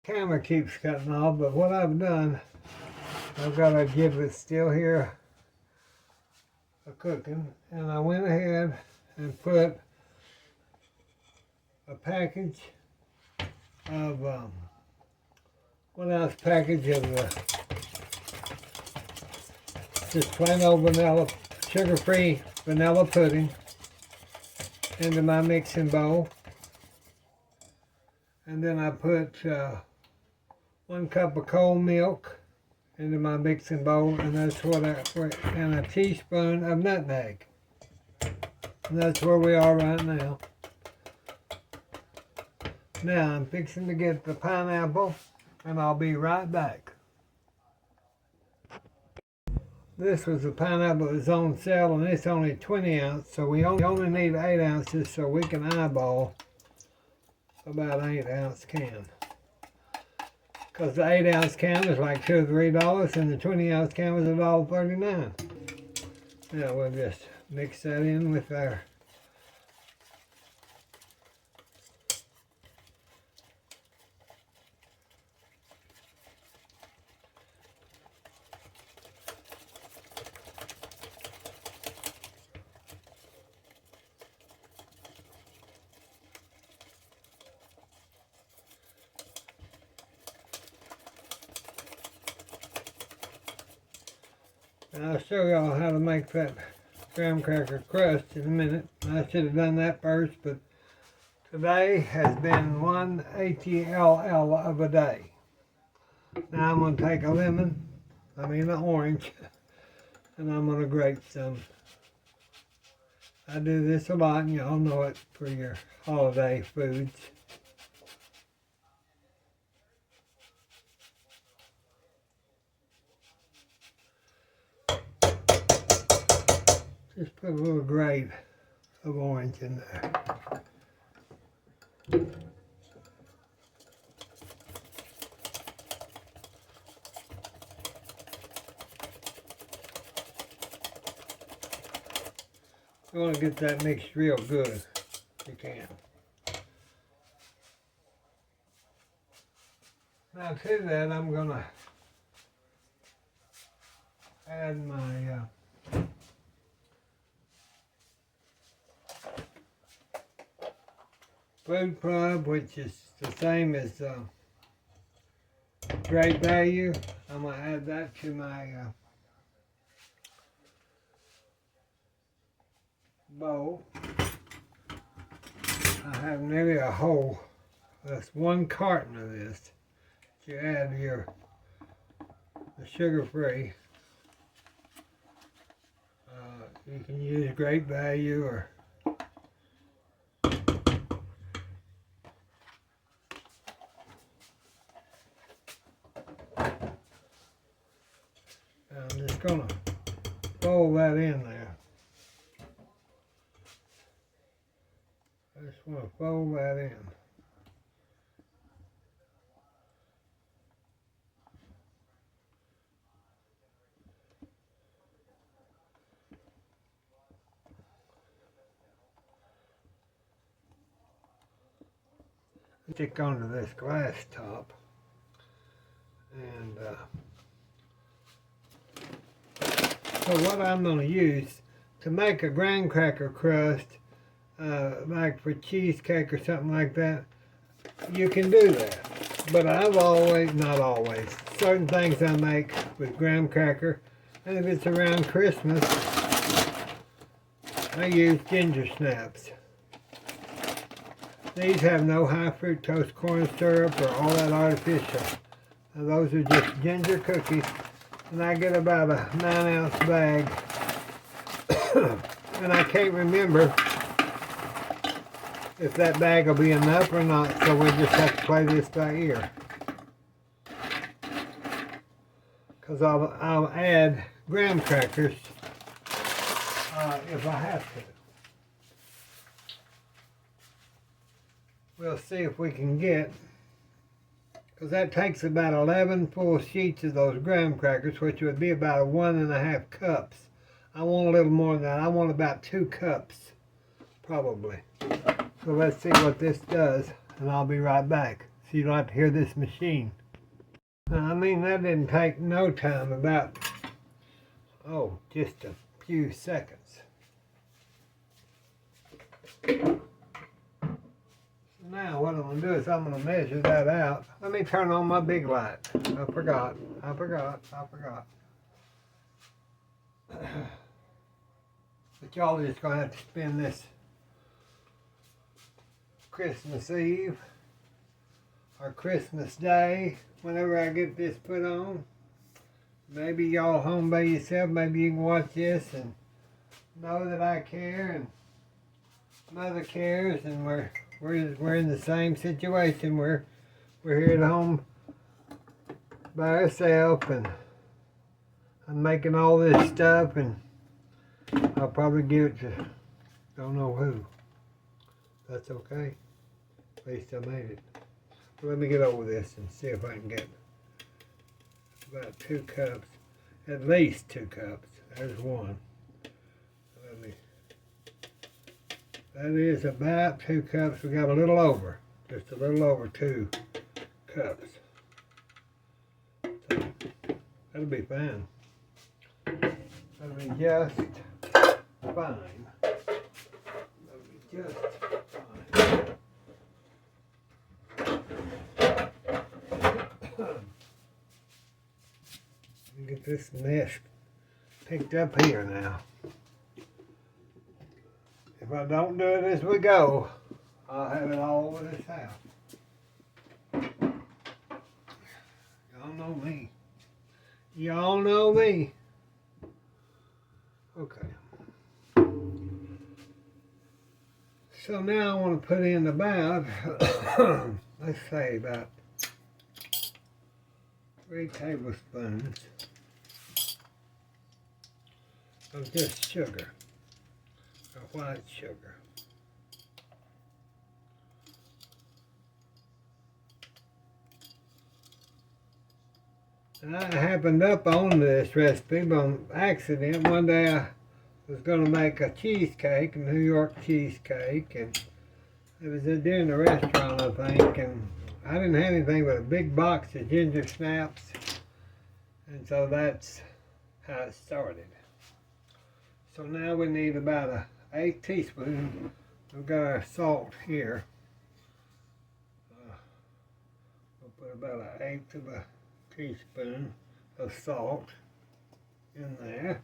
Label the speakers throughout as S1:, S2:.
S1: Camera keeps cutting off, but what I've done, I've got to give it still here a cooking, and I went ahead and put a package of 1 ounce package of just plain old vanilla, sugar-free vanilla pudding into my mixing bowl, and then I put 1 cup of cold milk into my mixing bowl, and that's what and a teaspoon of nutmeg. And that's where we are right now. Now I'm fixing to get the pineapple, and I'll be right back. This was the pineapple that was on sale, and it's only 20 ounce, so we only need 8 ounces, so we can eyeball about an 8 ounce can. Because the 8 ounce can is like $2 or $3, and the 20 ounce can was $1.39. Now we'll just mix that in with our and I'll show y'all how to make that graham cracker crust in a minute. I should have done that first, but today has been one ATLL of a day. Now I'm going to take a lemon, an orange, and I'm going to grate some. I do this a lot, and y'all know it for your holiday foods. Just put a little grate of orange in there. You want to get that mixed real good, if you can. Now to that, I'm going to add my food club, which is the same as Great Value. I'm going to add that to my bowl. I have nearly a whole, that's 1 carton of this. You add the sugar-free. You can use Great Value or I'm just going to fold that in there. I just want to fold that in. Stick onto this glass top, and so what I'm going to use to make a graham cracker crust, like for cheesecake or something like that, you can do that. But I've always, not always, certain things I make with graham cracker, and if it's around Christmas, I use ginger snaps. These have no high fructose corn syrup or all that artificial. Now, those are just ginger cookies, and I get about a 9 ounce bag. And I can't remember if that bag will be enough or not, so we'll just have to play this by ear. Because I'll add graham crackers if I have to. We'll see if we can get, because that takes about 11 full sheets of those graham crackers, which would be about 1.5 cups. I want a little more than that. I want about 2 cups, probably. So let's see what this does, and I'll be right back. So you'd like to hear this machine. Now, I mean, that didn't take no time, about, oh, just a few seconds. Now what I'm going to do is I'm going to measure that out. Let me turn on my big light. I forgot. But y'all are just going to have to spend this Christmas Eve or Christmas Day whenever I get this put on. Maybe y'all home by yourself, maybe you can watch this and know that I care and Mother cares, and we're in the same situation. We're here at home by ourselves, and I'm making all this stuff, and I'll probably give it to don't know who. That's okay. At least I made it. But let me get over this and see if I can get about 2 cups. At least 2 cups. There's one. That is about 2 cups. We got a little over, just a little over 2 cups. So that'll be fine. That'll be just fine. That'll be just fine. Let me get this mess picked up here now. If I don't do it as we go, I'll have it all over this house. Y'all know me. Y'all know me. Okay. So now I want to put in about, let's say about 3 tablespoons of just sugar. White sugar. And I happened up on this recipe by accident. One day I was going to make a cheesecake, a New York cheesecake, and it was during the restaurant, I think, and I didn't have anything but a big box of ginger snaps, and so that's how it started. So now we need about a 1/8 teaspoon. We've got our salt here. We'll put about an 1/8 of a teaspoon of salt in there.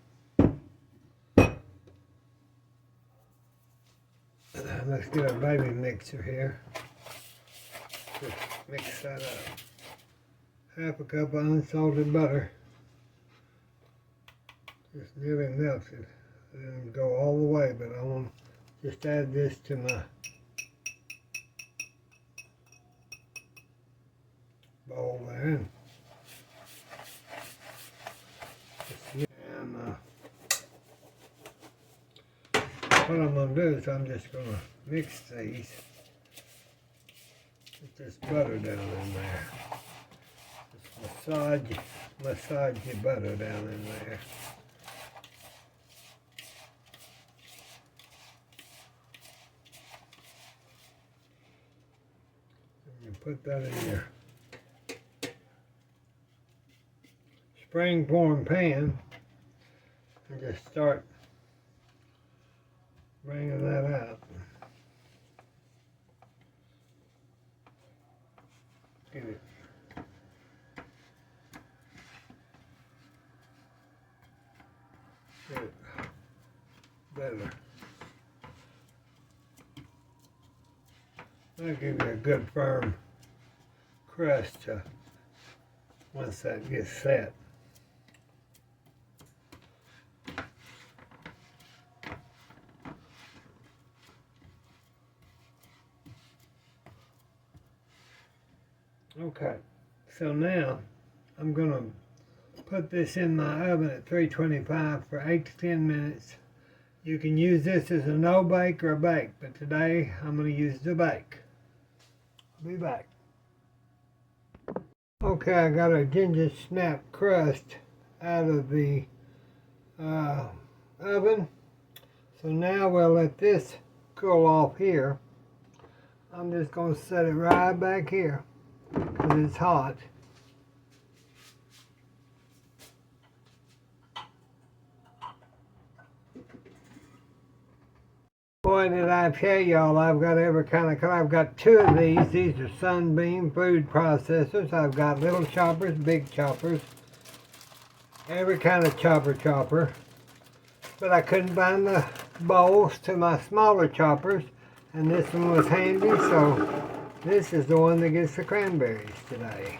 S1: Let's get a baby mixer here. Just mix that up. 1/2 cup of unsalted butter. Just nearly melted. I didn't go all the way, but I want to just add this to my bowl there. And what I'm going to do is I'm just going to mix these. Get this butter down in there. Just massage your butter down in there. Put that in your spring form pan and just start bringing that out. Get it. Get it better. That'll give you a good firm crust once that gets set. Okay, so now I'm going to put this in my oven at 325 for 8 to 10 minutes. You can use this as a no bake or a bake, but today I'm going to use the bake. I'll be back. Okay, I got a ginger snap crust out of the oven. So now we'll let this cool off here. I'm just going to set it right back here. because it's hot. Boy, did I tell y'all I've got every kind of color. I've got two of these. These are Sunbeam food processors. I've got little choppers, big choppers, every kind of chopper. But I couldn't find the bowls to my smaller choppers, and this one was handy, so this is the one that gets the cranberries today.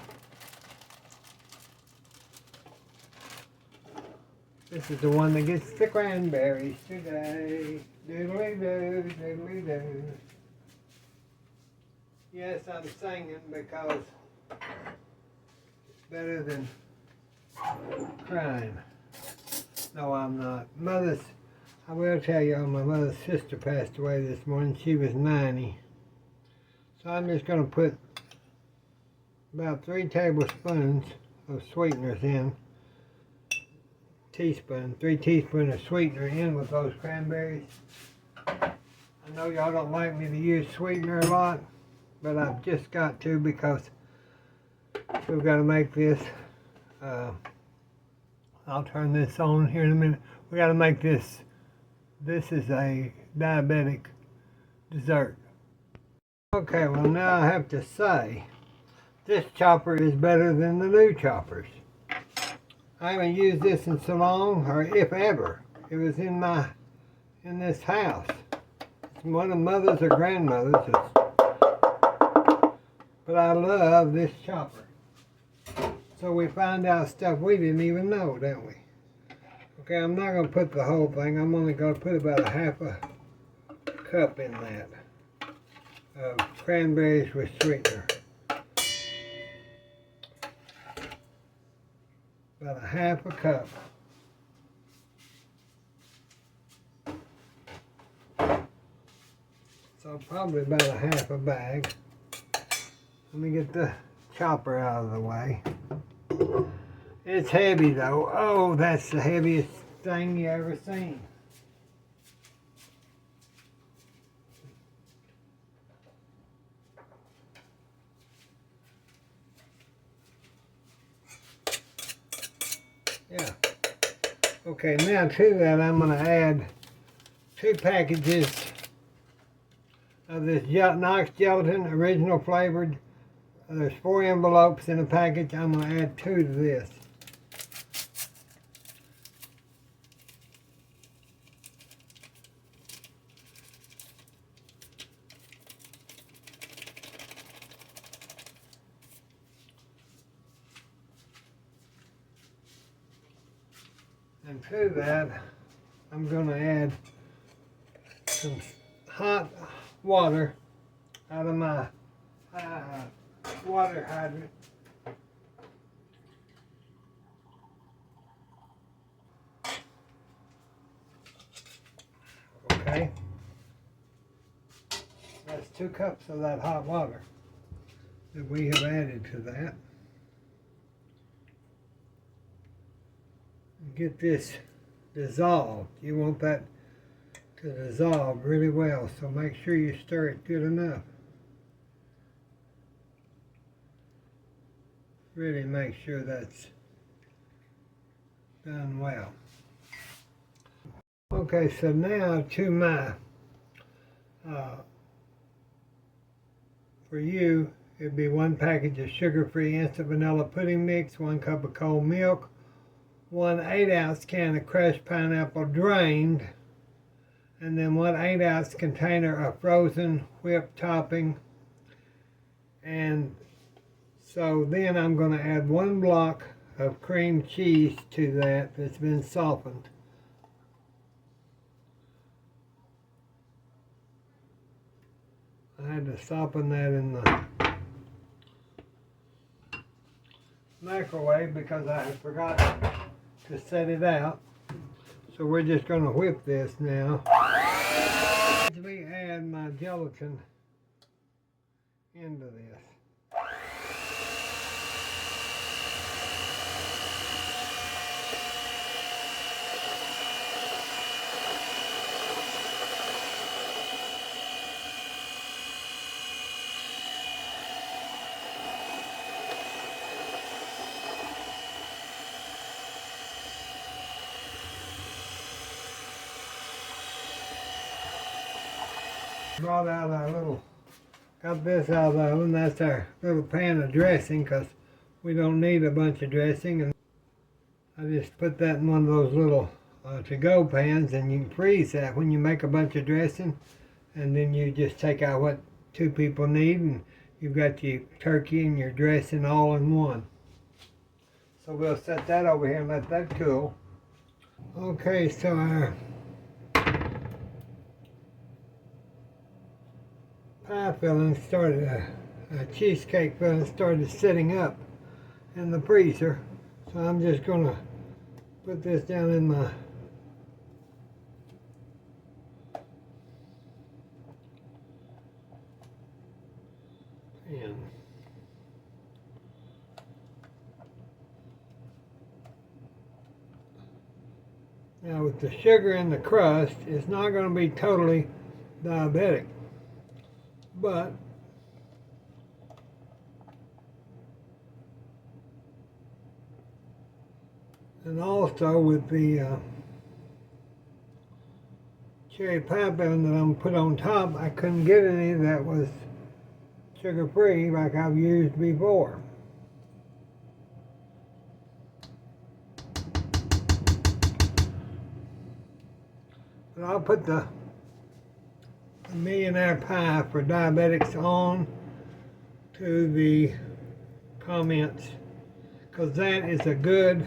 S1: This is the one that gets the cranberries today. Doodly-doo, doodly-doo. Yes, I'm singing because it's better than crying. No, I'm not. I will tell y'all, my mother's sister passed away this morning. She was 90. So I'm just going to put about 3 tablespoons of sweeteners in. 3 teaspoons of sweetener in with those cranberries. I know y'all don't like me to use sweetener a lot, but I've just got to because we've got to make this. I'll turn this on here in a minute. We got to make this. This is a diabetic dessert. Okay, well now I have to say, this chopper is better than the new choppers. I haven't used this in so long, or if ever. It was in this house. It's one of mother's or grandmother's. But I love this chopper. So we find out stuff we didn't even know, don't we? Okay, I'm not going to put the whole thing. I'm only going to put about a half a cup in that of cranberries with sweetener. About a half a cup. So probably about a half a bag. Let me get the chopper out of the way. It's heavy though. Oh, that's the heaviest thing you ever seen. Yeah. Okay, now to that I'm going to add 2 packages of this Knox gelatin, original flavored. There's 4 envelopes in a package. I'm going to add 2 to this. And to that, I'm going to add some hot water out of my water hydrant. Okay. That's 2 cups of that hot water that we have added to that. Get this dissolved. You want that to dissolve really well, so make sure you stir it good enough. Really make sure that's done well. Okay, so now to my, for you, it'd be 1 package of sugar-free instant vanilla pudding mix, 1 cup of cold milk, 1 8-ounce can of crushed pineapple drained, and then 1 8-ounce container of frozen whipped topping. And so then I'm going to add 1 block of cream cheese to that that's been softened. I had to soften that in the microwave because I had forgotten to set it out. So we're just going to whip this now. Let me add my gelatin into this. Brought out our little, got this out of the oven. That's our little pan of dressing because we don't need a bunch of dressing. And I just put that in one of those little to-go pans, and you can freeze that when you make a bunch of dressing. And then you just take out what 2 people need, and you've got your turkey and your dressing all in one. So we'll set that over here and let that cool. Okay, so our pie filling started, cheesecake filling started sitting up in the freezer. So I'm just gonna put this down in my pan. Now with the sugar in the crust, it's not going to be totally diabetic, but and also with the cherry pie filling that I'm put on top, I couldn't get any that was sugar-free like I've used before. But I'll put the millionaire pie for diabetics on to the comments, because that is a good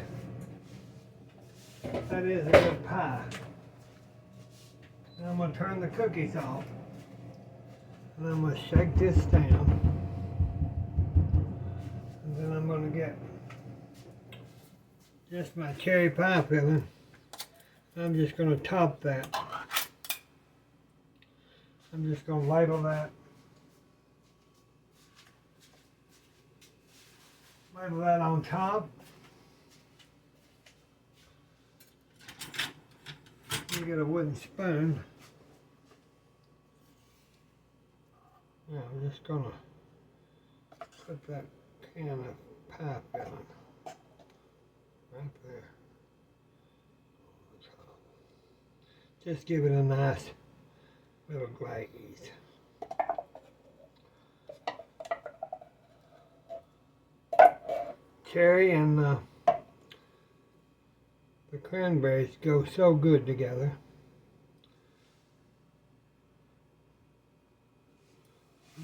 S1: pie. Now I'm going to turn the cookies off, and I'm going to shake this down, and then I'm going to get just my cherry pie filling. I'm just going to top that. I'm just going to ladle that. Ladle that on top. You get a wooden spoon. Now I'm just going to put that can of pie filling right there. Just give it a nice little glaze. Cherry and the cranberries go so good together.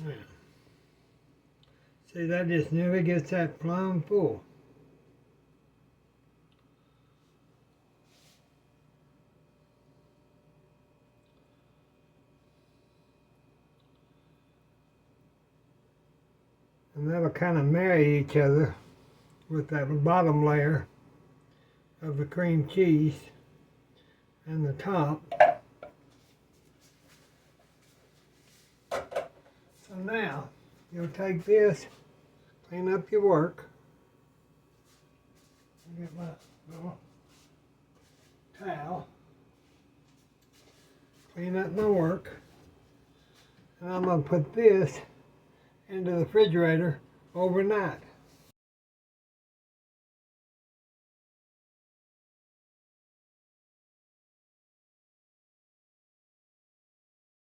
S1: Yeah. See, that just never gets that plumb full. And that'll kind of marry each other with that bottom layer of the cream cheese and the top. So now you'll take this, clean up your work. Get my little towel, clean up my work, and I'm going to put this into the refrigerator overnight.